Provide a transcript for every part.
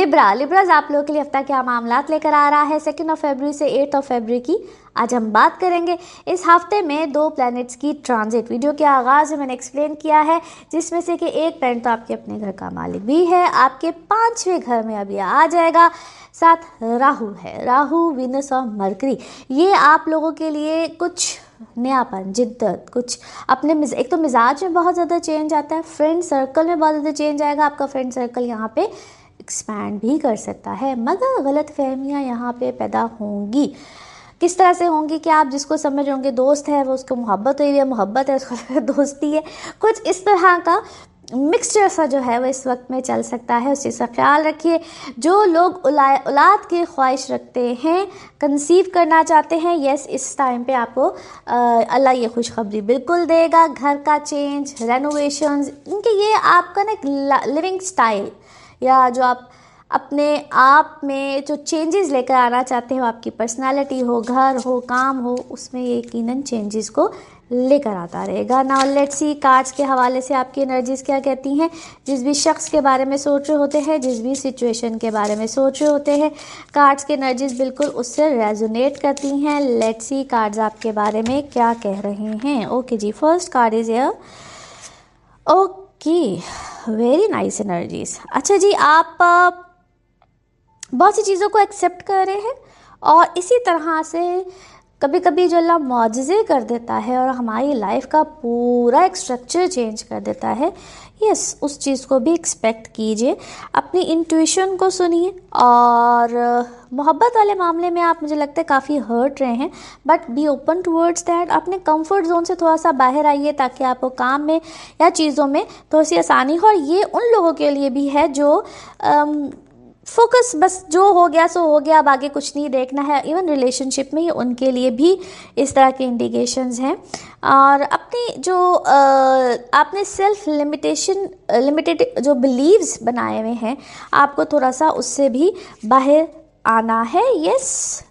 लिब्राज आप लोगों के लिए हफ्ता क्या मामलात लेकर आ रहा है 2 फरवरी से 8 फरवरी की। आज हम बात करेंगे इस हफ्ते में 2 प्लैनेट्स की ट्रांजिट। वीडियो के आगाज़ में मैंने एक्सप्लेन किया है, जिसमें से कि एक प्लैनेट तो आपके अपने घर का मालिक भी है, आपके 5वें घर में अभी आ जाएगा। साथ राहु है, राहु वीनस और मरकरी। ये आप लोगों के लिए कुछ नयापन, जिद्दत, कुछ अपने एक तो मिजाज में बहुत ज़्यादा चेंज आता है, फ्रेंड सर्कल में बहुत ज़्यादा चेंज आएगा। आपका फ्रेंड सर्कल यहाँ पे एक्सपैंड भी कर सकता है, मगर गलत फहमियाँ यहाँ पे पैदा होंगी। किस तरह से होंगी कि आप जिसको समझ रहे होंगे दोस्त है, वो उसको मोहब्बत हुई है, मोहब्बत है उसको दोस्ती है, कुछ इस तरह का मिक्सचर सा जो है वो इस वक्त में चल सकता है। उस चीज़ का ख्याल रखिए। जो लोग औलाद की ख्वाहिश रखते हैं, कंसीव करना चाहते हैं, यस इस टाइम पे आपको अल्लाह ये खुशखबरी बिल्कुल देगा। घर का चेंज, रेनोवेशंस, इनके ये आपका ना लिविंग स्टाइल या जो आप अपने आप में जो चेंजेस लेकर आना चाहते हो, आपकी पर्सनालिटी हो, घर हो, काम हो, उसमें ये यकीनन चेंजेस को लेकर आता रहेगा। नाउ लेट्स सी कार्ड्स के हवाले से आपकी एनर्जीज क्या कहती हैं। जिस भी शख्स के बारे में सोच रहे होते हैं, जिस भी सिचुएशन के बारे में सोच रहे होते हैं, कार्ड्स की एनर्जीज बिल्कुल उससे रेजोनेट करती हैं। लेट्स सी कार्ड्स आपके बारे में क्या कह रहे हैं। ओके जी, first card is here. Okay, very nice energies. अच्छा जी, आप बहुत सी चीज़ों को एक्सेप्ट कर रहे हैं और इसी तरह से कभी कभी जो अल्लाह मौजज़े कर देता है और हमारी लाइफ का पूरा एक स्ट्रक्चर चेंज कर देता है, यस उस चीज़ को भी एक्सपेक्ट कीजिए। अपनी इंट्यूशन को सुनिए। और मोहब्बत वाले मामले में आप मुझे लगता है काफ़ी हर्ट रहे हैं, but be open towards that. अपने कंफर्ट जोन से थोड़ा सा बाहर आइए ताकि आपको काम में या चीज़ों में थोड़ी सी आसानी हो। और ये उन लोगों के लिए भी है जो फोकस बस जो हो गया सो हो गया, अब आगे कुछ नहीं देखना है। इवन रिलेशनशिप में उनके लिए भी इस तरह के इंडिकेशंस हैं। और अपनी जो आपने सेल्फ लिमिटेड जो बिलीव्स बनाए हुए हैं, आपको थोड़ा सा उससे भी बाहर आना है। यस,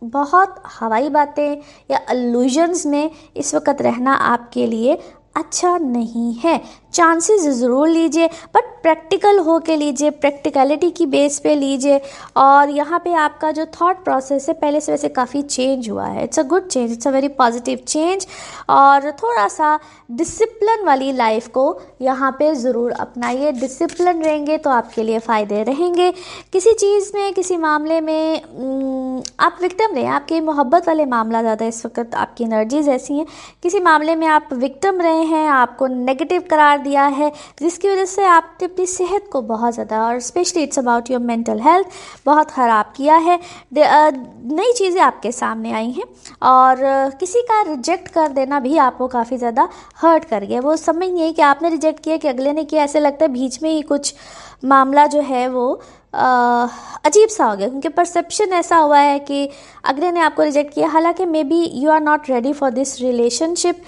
बहुत हवाई बातें या अल्यूजन्स में इस वक्त रहना आपके लिए अच्छा नहीं है। चांसेस ज़रूर लीजिए, बट प्रैक्टिकल हो के लीजिए, प्रैक्टिकलिटी की बेस पे लीजिए। और यहाँ पे आपका जो थॉट प्रोसेस है पहले से वैसे काफ़ी चेंज हुआ है। It's a good change, it's a very positive change. और थोड़ा सा डिसिप्लिन वाली लाइफ को यहाँ पे ज़रूर अपनाइए। डिसिप्लिन रहेंगे तो आपके लिए फ़ायदे रहेंगे। किसी चीज़ में, किसी मामले में आप विक्टिम रहे, आपके मोहब्बत वाले मामला ज़्यादा इस वक्त आपकी एनर्जीज ऐसी हैं, किसी मामले में आप विक्टिम रहे हैं, आपको नेगेटिव करार दिया है, जिसकी वजह से आपने अपनी सेहत को बहुत ज़्यादा, और specially it's about your mental health, बहुत ख़राब किया है। नई चीज़ें आपके सामने आई हैं और किसी का रिजेक्ट कर देना भी आपको काफ़ी ज़्यादा हर्ट कर गया। वो समझ नहीं है कि आपने रिजेक्ट किया कि अगले ने किया। ऐसे लगता है बीच में ही कुछ मामला जो है वो अजीब सा हो गया, क्योंकि परसेप्शन ऐसा हुआ है कि अगले ने आपको रिजेक्ट किया, हालांकि maybe you are not ready for this relationship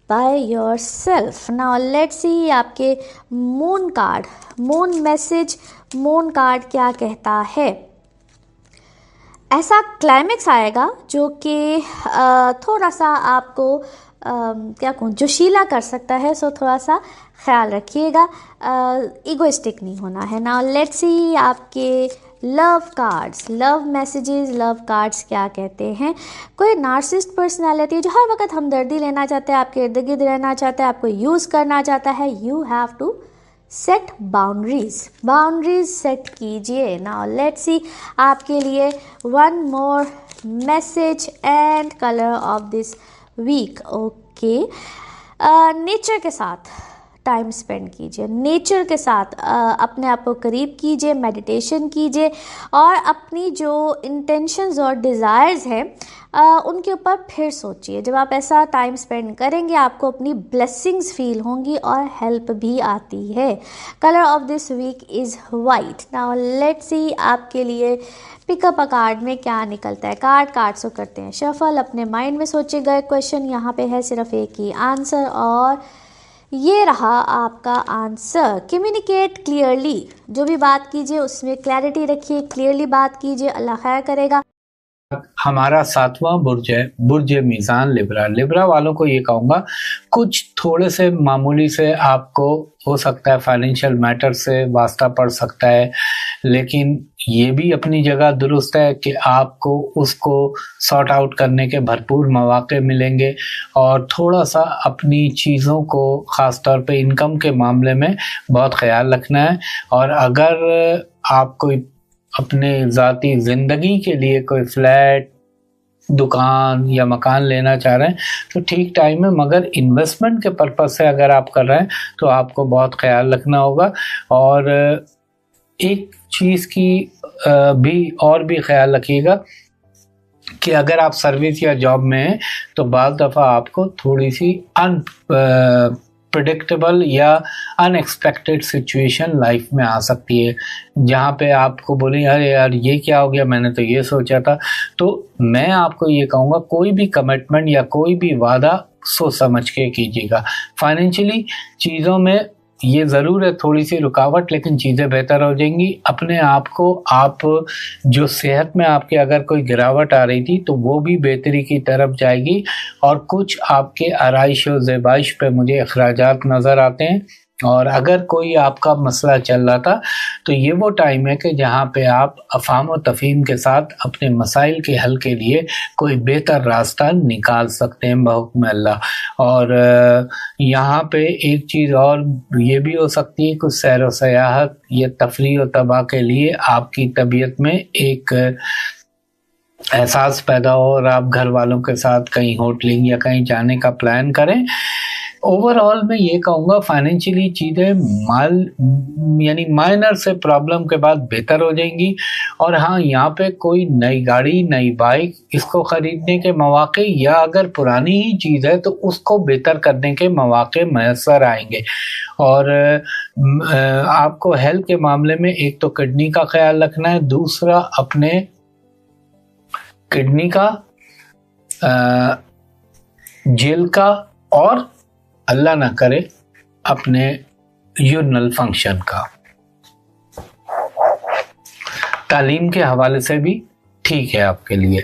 by yourself. Now let's see आपके moon card, moon message, moon card क्या कहता है। ऐसा क्लाइमेक्स आएगा जो कि थोड़ा सा आपको क्या कहूँ, जोशीला कर सकता है। सो थोड़ा सा ख्याल रखिएगा, इगोइस्टिक नहीं होना है। नाउ लेट्स सी आपके love cards, love messages, love cards क्या कहते हैं। कोई नार्सिस्ट पर्सनालिटी जो हर वक्त हमदर्दी लेना चाहता है, आपके इर्द गिर्द रहना चाहता है, आपको यूज़ करना चाहता है, you have to set boundaries, boundaries set कीजिए। नाउ लेट्स सी आपके लिए one more message and colour of this week. Okay, nature के साथ टाइम स्पेंड कीजिए, नेचर के साथ अपने आप को करीब कीजिए, मेडिटेशन कीजिए और अपनी जो इंटेंशंस और डिज़ायर्स हैं उनके ऊपर फिर सोचिए। जब आप ऐसा टाइम स्पेंड करेंगे आपको अपनी ब्लेसिंग्स फील होंगी और हेल्प भी आती है। Colour of this week is white. Now let's see आपके लिए पिकअप अ कार्ड में क्या निकलता है। कार्ड्स को करते हैं शफल। अपने माइंड में सोचिएगा। क्वेश्चन यहाँ पे है सिर्फ एक ही आंसर और ये रहा आपका आंसर। कम्युनिकेट क्लियरली, जो भी बात कीजिए उसमें क्लैरिटी रखिए, क्लियरली बात कीजिए, अल्लाह खैर करेगा। हमारा 7वां बुर्ज है बुर्ज मीज़ान लिब्रा। लिब्रा वालों को ये कहूँगा, कुछ थोड़े से मामूली से आपको हो सकता है फाइनेंशियल मैटर से वास्ता पड़ सकता है, लेकिन ये भी अपनी जगह दुरुस्त है कि आपको उसको सॉर्ट आउट करने के भरपूर मौके मिलेंगे। और थोड़ा सा अपनी चीज़ों को ख़ास तौर पे इनकम के मामले में बहुत ख्याल रखना है। और अगर आप कोई अपने ज़ाती ज़िंदगी के लिए कोई फ्लैट, दुकान या मकान लेना चाह रहे हैं तो ठीक टाइम है, मगर इन्वेस्टमेंट के पर्पज़ से अगर आप कर रहे हैं तो आपको बहुत ख्याल रखना होगा। और एक चीज़ की भी ख्याल रखिएगा कि अगर आप सर्विस या जॉब में हैं तो बाज़ दफ़ा आपको थोड़ी सी प्रेडिक्टेबल या अनएक्सपेक्टेड सिचुएशन लाइफ में आ सकती है, जहाँ पे आपको बोले अरे यार ये क्या हो गया, मैंने तो ये सोचा था। तो मैं आपको ये कहूँगा, कोई भी कमिटमेंट या कोई भी वादा सोच समझ के कीजिएगा। फाइनेंशियली चीज़ों में ये ज़रूर है थोड़ी सी रुकावट, लेकिन चीज़ें बेहतर हो जाएंगी। अपने आप को आप जो सेहत में आपके अगर कोई गिरावट आ रही थी तो वो भी बेहतरी की तरफ जाएगी। और कुछ आपके आराइश और ज़ेबाइश पे मुझे अखराजात नज़र आते हैं। और अगर कोई आपका मसला चल रहा था तो ये वो टाइम है कि जहाँ पे आप अफ़ाम व तफ़हीम के साथ अपने मसाइल के हल के लिए कोई बेहतर रास्ता निकाल सकते हैं बहुक्म अल्लाह। और यहाँ पे एक चीज़ और ये भी हो सकती है, कुछ सैर व सयाहत या तफरीह व तबाह के लिए आपकी तबीयत में एक एहसास पैदा हो और आप घर वालों के साथ कहीं होटलिंग या कहीं जाने का प्लान करें। ओवरऑल मैं ये कहूँगा फाइनेंशियली चीज़ें यानी माइनर से प्रॉब्लम के बाद बेहतर हो जाएंगी। और हाँ, यहाँ पे कोई नई गाड़ी, नई बाइक इसको ख़रीदने के मौके, या अगर पुरानी ही चीज़ है तो उसको बेहतर करने के मौके मैसर आएंगे। और आपको हेल्थ के मामले में एक तो किडनी का ख्याल रखना है, दूसरा अपने किडनी का, जेल का, और अल्लाह ना करे अपने यूरिनल फंक्शन का। तालीम के हवाले से भी ठीक है आपके लिए।